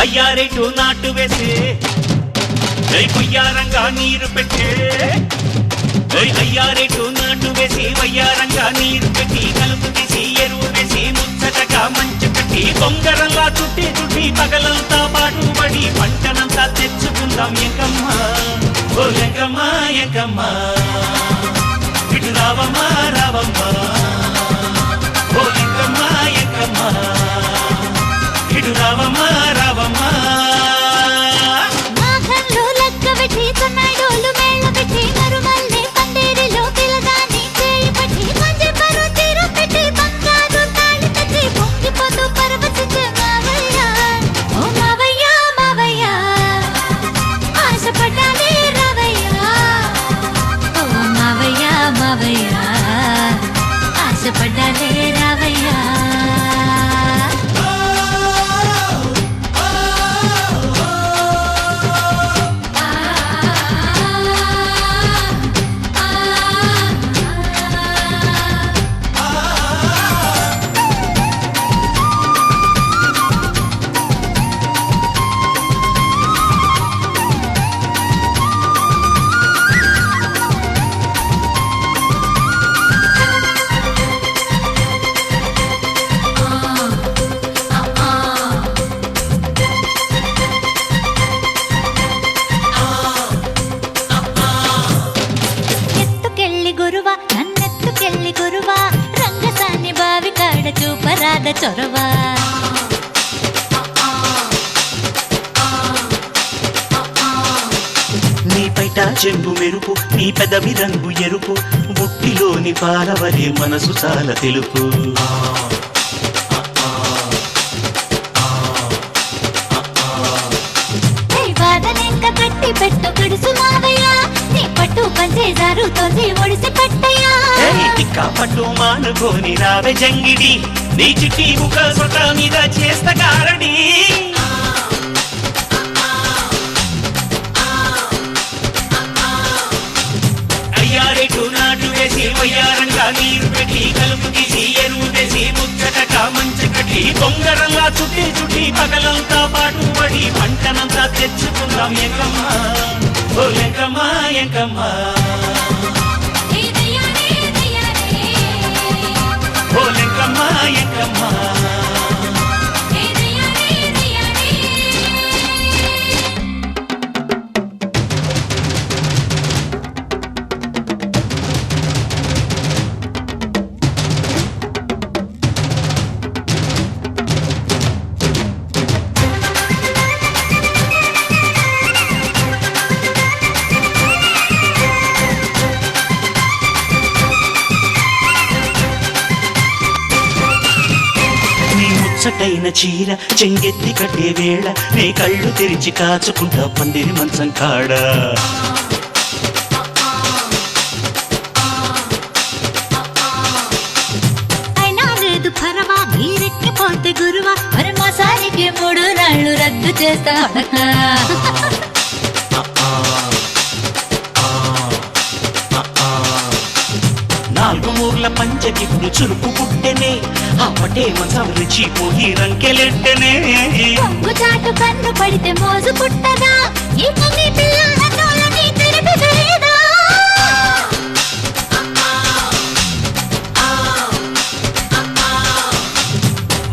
అయ్యారేటు నాటు వేసే వయ్యారంగా నీరు పెట్టే అయ్యారేటు నాటు వేసి వయ్యారంగా నీరు పెట్టి కలుపు తీసి ఎరువు వేసి ముచ్చటగా మంచు కట్టి బొంగరంలా చుట్టి చుట్టి పగలంతా పాటుపడి పంటనంతా తెచ్చుకుందాం ఎంకమ్మా ఓ ఎంకమ్మా ఎంకమ్మా ఇటు రావమ్మా రావమ్మా ఓ ఎంకమ్మా ఎంకమ్మా ఇటు రావమ్మా రావమ్మా పడ్డాలే రావయ్యా నన్నెత్తుకెళ్ళి గురువా రంగసాని బావి కాడ చూపరాద చొరవా నీ పైట చెంబు మెరుపు నీ పెదవి రంగు ఎరుపు బుట్టిలోని పాలవలే మనసు చాలా తెలుపు కట్టి పెట్టు గడుసు మావయ్యా నీ పట్టు పంచే జారుతోంది ఒడిసి పట్టయ్యా టిక్కా పట్టు మానుకోని రావే జంగిడి నీ చిట్టి ముఖ సొట మీద చేస్త కారడి అయ్యారేటు నాటు వేసి వయ్యారంగా నీరు పెట్టి కలుపు తీసి ఎరువు వేసి ముచ్చటగా మంచు కట్టి బొంగరంలా చుట్టి చుట్టి పగలంతా పాటుపడి పంటనంతా తెచ్చుకుందాం ఎంకమ్మా ఓ ఎంకమ్మా ఎంకమ్మా ఓ ఎంకమ్మా ఎంకమ్మా ముచ్చటైన చీర చెంగెత్తి కట్టే వేళ నీ కళ్ళు తెరిచి కాచుకుంటా పందిరి మంచం కాడ అయినా లేదు పరవా నీరెక్కిపోతే గురువా మరి మాసానికి 3 నాళ్ళు రద్దు చేస్తా 4 మూర్ల పంచకిప్పుడు చురుకు పుట్టెనే అప్పటే మంచం రుచిపోయి రంకెలెట్టనే చాటు కన్ను పడితే మోజు పుట్టదా ఈ కన్ని పిల్ల నోలని తెరిపి వేయదా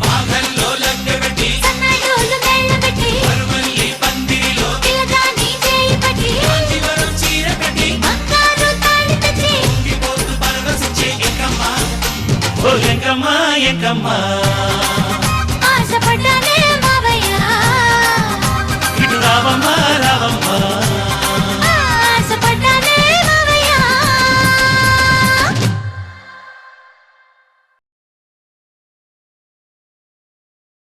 మాఘల్లో లగ్గబెట్టి సన్నాయిలు మెళ్ళబెట్టి పరుమల్లి పందిరిలో పిల్లగాని చేయి పట్టి కాంతివరం చీర కట్టి బంగారు తాళి తెచ్చి పొంగిపోతూ పరవశించే ఎంకమ్మా ఓ ఎంకమ్మా ఎంకమ్మా ఆశపడ్డానే మావయ్యా ఇటు రావమ్మా